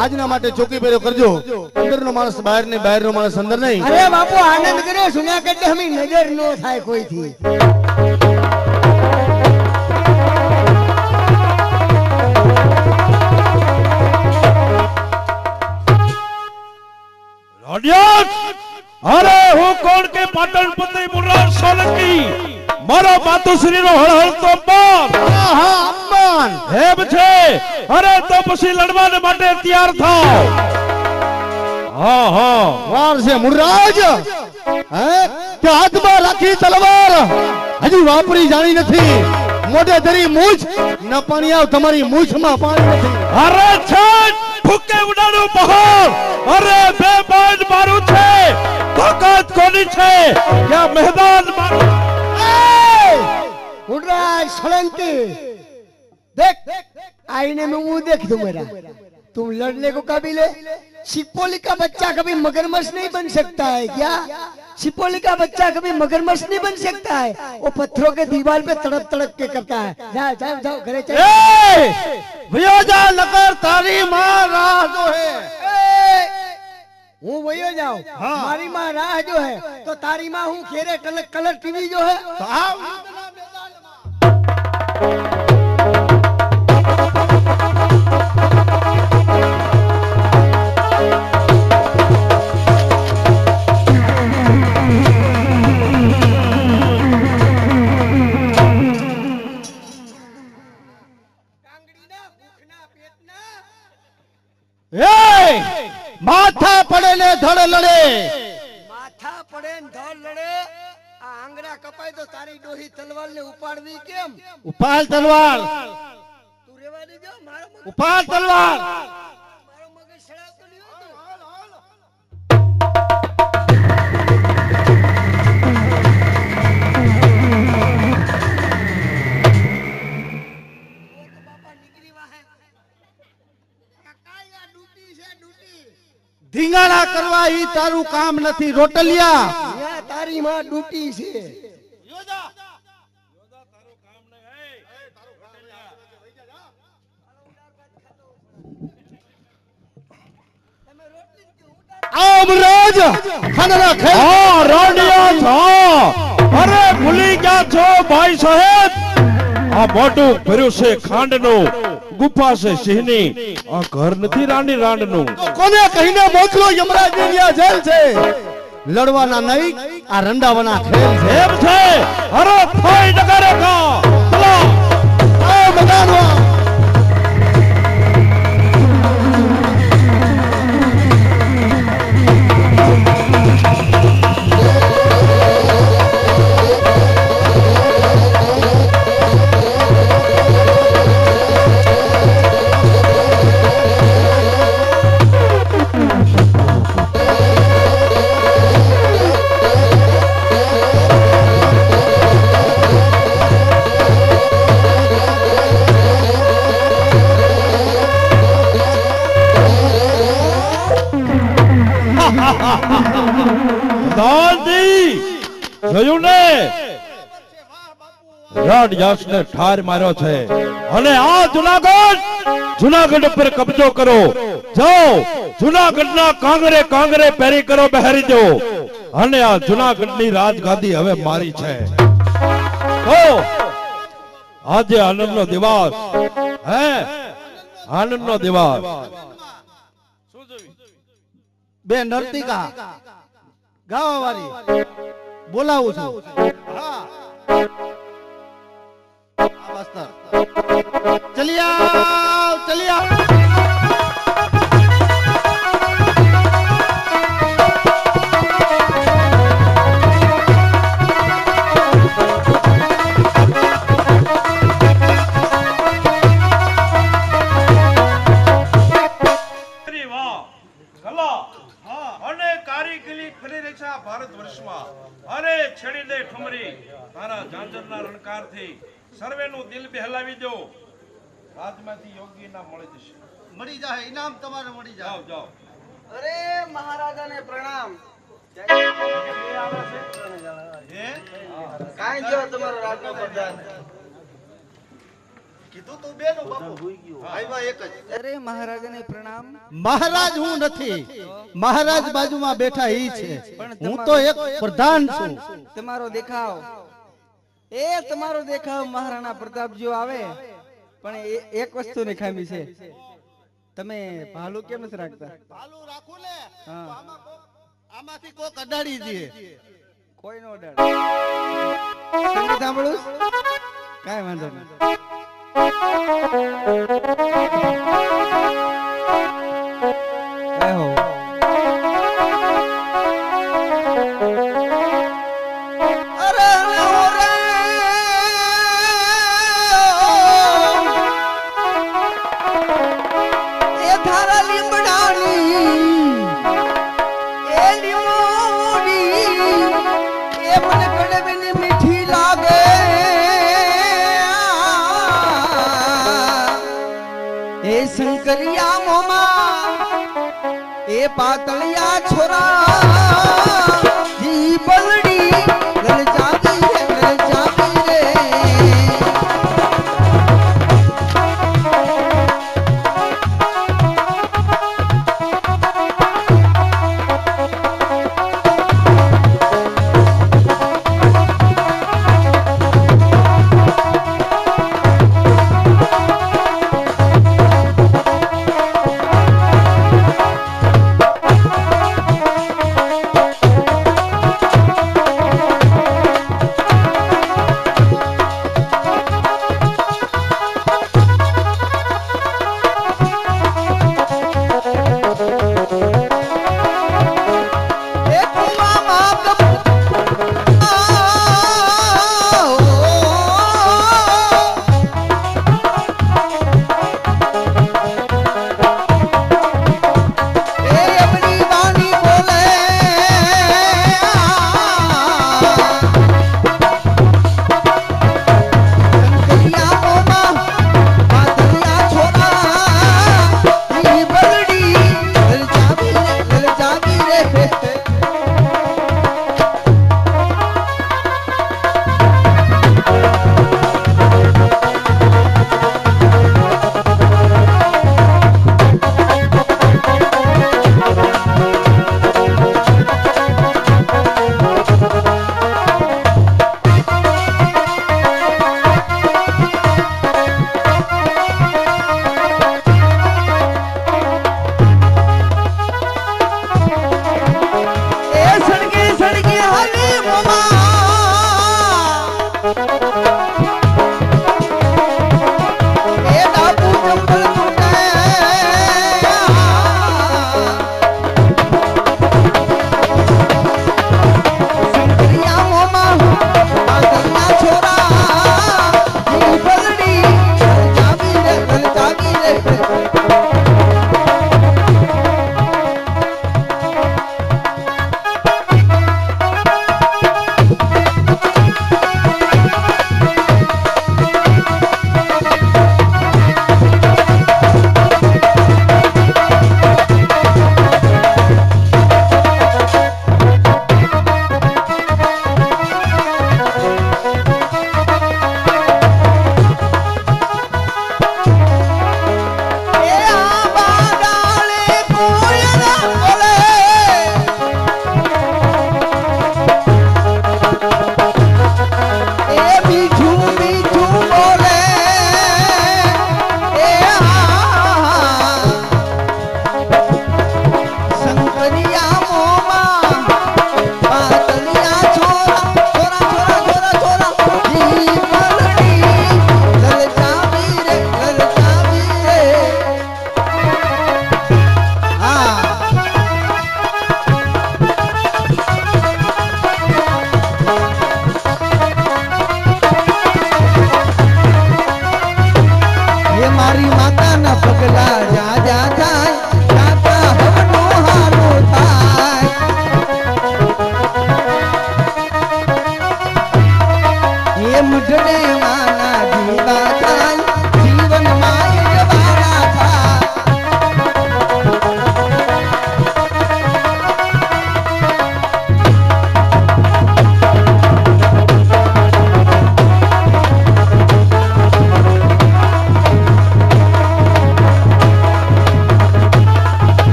આજના માટે ચોકી પેરો કરજો અંદરનો માણસ બહાર ને બહારનો માણસ અંદર નહીં અરે બાપુ આનંદ કર્યો જુનાગઢ અમે નજર નો થાય કોઈથી अरे હું કોણ કે પાટણ પતિ મુરાદ સોલંકી મારો માતુશ્રી નો હળહળતો બાપ હા અમ્માન હેબ છે અરે તો પછી લડવાને માટે તૈયાર થાઓ હા હા વાર છે મુરાજ હે કે હાથમાં રાખી તલવાર હજી વાપરી જાણી નથી મોઢે ધરી મૂછ ન પાણી આવ તમારી મૂછમાં પાણી નથી અરે છે ફૂકે ઉડાડું પહાડ અરે બે બાજ મારું છે તાકાત કોની છે કે મેદાન મારું मुर्राज सोलंकी देख आईने में मुंह देख तू मेरा तुम लड़ने को काबिल है शिपोली का बच्चा कभी मगरमच्छ नहीं बन सकता है क्या शिपोली का बच्चा कभी मगरमच्छ नहीं बन सकता है वो पत्थरों के दीवार पे तड़प तड़प के करता है जाओ जाओ जाओ घरे चल ભયો જા નકર તારી માં રાહ જો હે હું વયો જાઉં મારી માં રાહ જો है तो तारी माँ हूँ खेरे कलर टीवी जो है તો આવ માથા પડે ને ધડ લડે માથા પડે ને ધડ લડે આ આંગળા કપાય તો તારી ડોહી તલવાર ને ઉપાડવી કેમ ઉપાડ તલવાર તું રેવા દેજો મારો મગજ ઉપાડ તલવાર સડાવતો નહીં હોતો બાપા નીકળી વાહે કાકા ડૂટી છે ડૂટી ધીંગાણા કરવા ઈ તારું કામ નથી રોટલિયા યા તારી માં ડૂટી છે અમરાજ ખાના ખે હા રોડિયા થા અરે ભૂલી ગયા છો ભાઈ સાહેબ આ મોટું ભર્યું છે ખાંડનું ગુફા છે સિંહની આ ઘર નથી રાણી રાંડનું કોને કહીને મોકલો યમરાજ ની ત્યાં જેલ છે લડવાના નહીં આ રંડાવાના ખેલ છે એમ છે અરે થઈ નગરે કા ચલો આ મેદાનમાં દાદી જોયું ને રાડ યાસ ને ઠાર માર્યો છે અને આ જુનાગઢ ઉપર કબજો કરો જાઓ જુનાગઢના કાંગરે પેરી કરો બહેરી દો અને આ જુનાગઢની રાજગાદી હવે મારી છે તો આજે આનંદનો દિવસ હે આનંદનો દિવસ બે નર્તિકા ગાવા વાળી બોલાવું છું હા બસ્તર ચલિયા ભારત વર્ષમાં અરે છેડી દે ઠુમરી તારા ઝાંઝરના રણકારથી સર્વેનું દિલ બહેલાવી દો રાજમાંથી યોગી ઇનામ મળી જશે મળી જાય ઇનામ તમારે મળી જાય જાઓ જાઓ અરે મહારાજાને પ્રણામ કાઈ જો તમારો રાજનો પ્રધાન કીધું તું બેનો બાપુ આવ્યા એક જ અરે મહારાજાને પ્રણામ. મહારાજ હું નથી, મહારાજ બાજુમાં બેઠા ઈ છે. પણ હું તો એક પ્રધાન છું. તમારો દેખાવ મહારાણા પ્રતાપ જેવો આવે, પણ એક વસ્તુની ખામી છે. તમે ભાલું કેમ નથી રાખતા? ભાલું રાખું ને હા. આમાંથી કોક અડાડી દે. કોઈ નો ડર. સંગીત સાંભળું? કાંઈ વાંધો નહીં. આહો. અરે ઓરે એ થારા લીમડાની એ લીમોડી એ મને કડવીની મીઠી લાગે. એ શંકરિયા મોમાં એ પાતળિયા છોરા જી બલડી લલચાવી રે.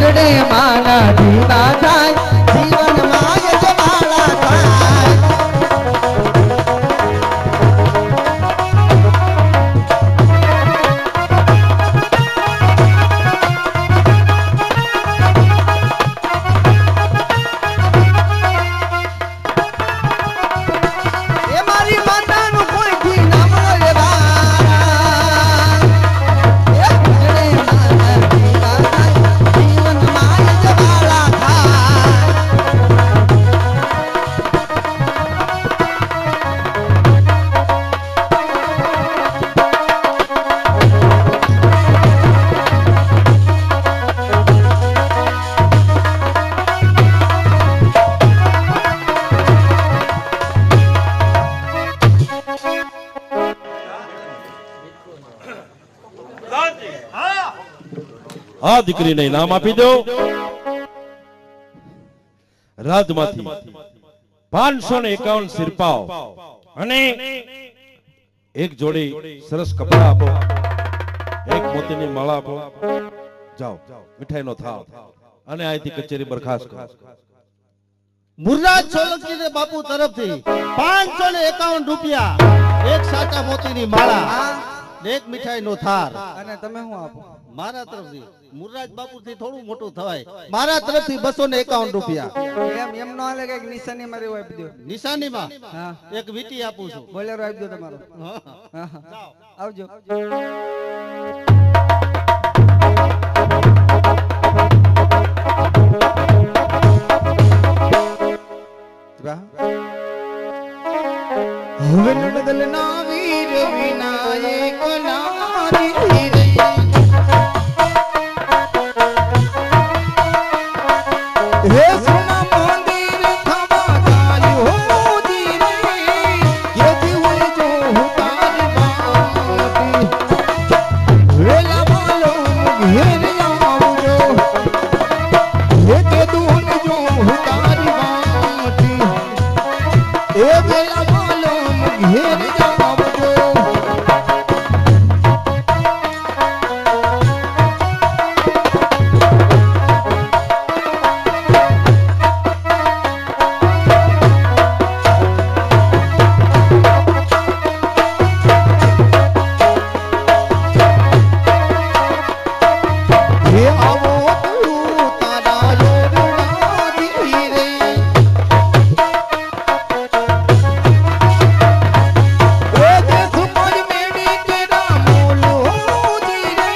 ઘૂંટડે માના દીવા થાય જીવનમાં યજમાળા થાય આ દીકરીને નામ આપી દો રાજમાંથી 551 સિરપાવ અને એક જોડી સરસ કપડા આપો એક મોતીની માળા આપો જાઓ મીઠાઈનો થાળ અને અહીંથી કચેરી બરખાસ્ત કરો મુરરાજ સોલંકી ને બાપુ તરફથી 551 રૂપિયા એક સાચા મોતીની માળા ને એક મીઠાઈનો થાળ અને તમે શું આપો મારા તરફથી મુરરાજ બાપુ થી થોડું મોટું થવાય મારા તરફથી 251 રૂપિયા એમ નો હાલે કે નિશાની મારી આપી દો નિશાનીમાં હા એક વીટી આપું છું બોલેરો આપી દો તમારો હા. હા હા આવજો હવે બદલના વીર વિનાયક નારી રે હે સોના મંદિર થવા જાય હો જી રે ये जीवन जो उतार बाटी वेला मालो घेर आवજો ये के दून जो उतार बाटी ए वेला मालो घेर आवજો हे आवो तू तारा योरना दी रे ओ जे सुमर मेरी तेरा मोलो दी रे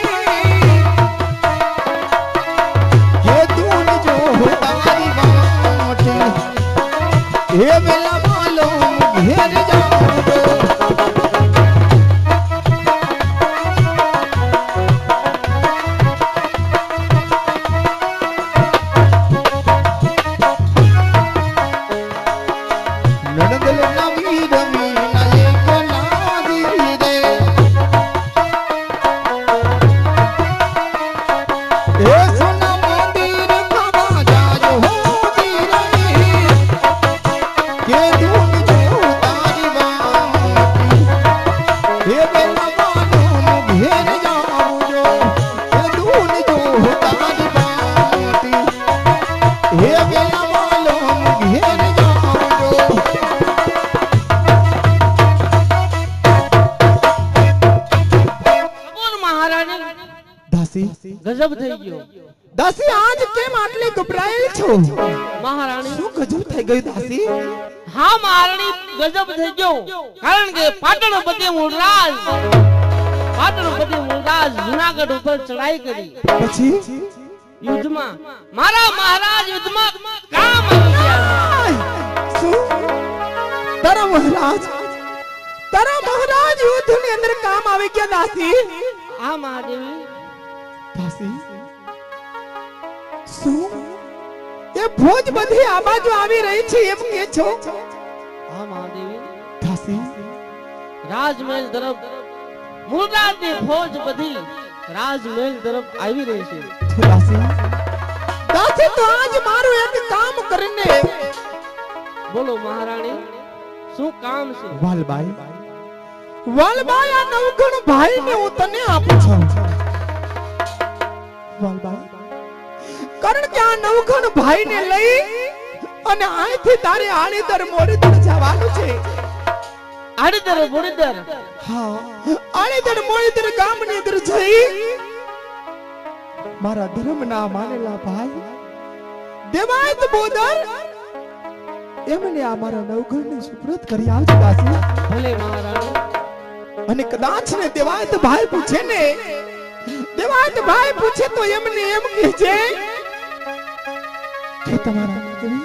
ये दून जो तारी बाटी हे मेला मालो घेर जाओ નડદલ નવી રમી નાયક નાદી રે એ સોના મંદિર ખાવા જાજો હો જી રે કે ધૂન જો તારી વાટી એ બેલા માનો ઘેર જાવજો એ ધૂન જો તારી વાટી એ બેલા માનો ઘેર જાવજો બોલ મહારાણી દાસી ગજબ થઈ ગયો દાસી આજ કેમ આટલી ગભરાયેલ છો મહારાણી શું ગજબ થઈ ગયું દાસી હા મહારાણી ગજબ થઈ ગયો કારણ કે પાટણ પતિ મૂળરાજ જુનાગઢ ઉપર ચડાઈ કરી પછી યુદ્ધમાં મારા મહારાજ યુદ્ધમાં કામ આવી ગયા શું તારા મહારાજ યુદ્ધની અંદર કામ આવી ગયા દાસી આ મહાદેવી દાસી શું એ ફોજ બધી આ બાજુ આવી રહી છે એમ કે છો આ મહાદેવી દાસી રાજમહેલ તરફ મૂળરાજની ફોજ બધી રાજમહેલ તરફ આવી રહી છે દાસી તો આજ મારું એક કામ કરીને બોલો મહારાણી શું કામ છે વાલબાઈ આ નવગણ ભાઈ ને હું તને આપું છું વાલબાઈ કારણ કે આ નવઘણ ભાઈને લઈ અને અહીંથી તારે આણીદર મોડીદર જવાનું છે. આડીદર બોડીદર હા, આણીદર મોડીદર ગામની અંદર જઈ મારા ધર્મના માનેલા ભાઈ દેવાયત બોદર એમને આ મારા નવઘણને સુપ્રત કરી આવજે દાસી. ભલે મહારાણી. અને કદાચ ને દેવાયત ભાઈ પૂછે ને, દેવાયત ભાઈ પૂછે તો એમને એમ કહેજે કે તમારા દીકરી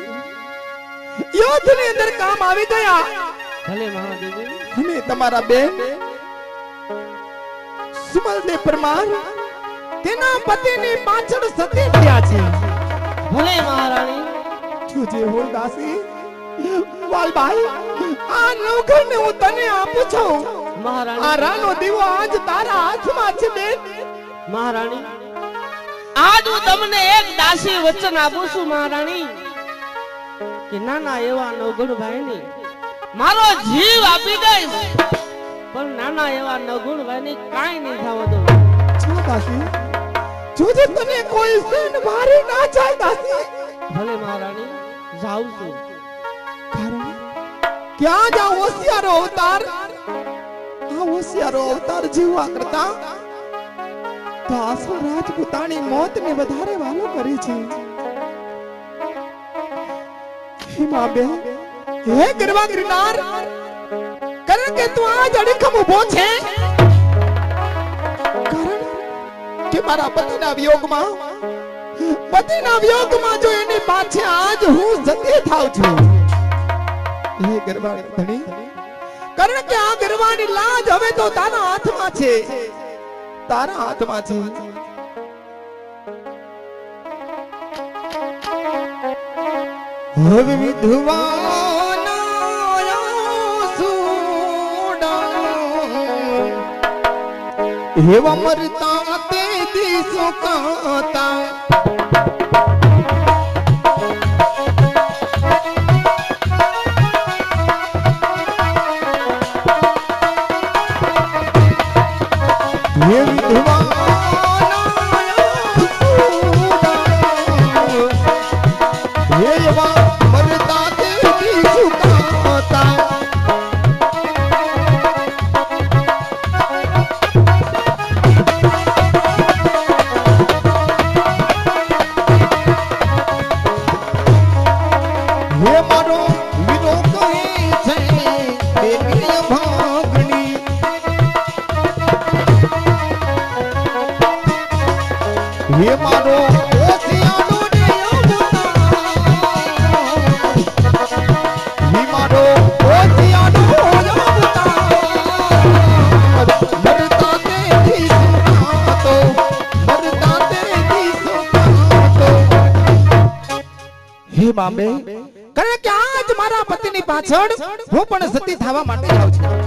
યુદ્ધની અંદર કામ આવી ગયા ભલે મહાદેવી. અને તમારા બેન સુમલદેવ પરમાર તેના પતિની પાછળ સતી થયા છે. ભલે મહારાણી. જોજે હો દાસી. વાલભાઈ આ નવઘણને હું તને આપું છું. મહારાણી. આ રાનો દીવો આજ તારા હાથમાં છે બેન. મહારાણી આજ હું તમને એક દાસી વચન આપું છું મહારાણી કે નાના એવા નવગુણભાઈની મારો જીવ આપી દઈશ, પણ નાના એવા નવગુણભાઈની કાંઈ નહીં થવા દઉં. જો દાસી, જોજે તને કોઈ સન ભારે ના જાય દાસી. ભલે મહારાણી, જાઉં છું. કારણ ક્યાં જા હોશિયારો અવતાર, આ હોશિયારો અવતાર જીવવા કરતા તો આસવા રાજપૂતાની મોતને વધારે વાલો કરી છે. હે મા બેન, હે ગરવા ગિરનાર, કારણ કે તું આજ અડીખમ ઊભો છે, કારણ કે મારા પતિના વિયોગમાં જો એની પાછે આજ હું જતી થાઉં છું. હે ગરવા ધણી, કારણ કે આ ગરવાની લાજ હવે તો તારા હાથમાં છે, તારા હાથમાં છે. હવે વિધવાના સુડા એવા મરતા તે દિવસો કાતા. હે મારો ઓસિયાનો હે મારો ઓસિયાનો મરતા તેથી સુકાતો, મરતા તેથી સુકાતો. હે બાબે, કારણ કે આજ મારા પતિની પાછળ હું પણ સતી થવા માટે જાઉં છું.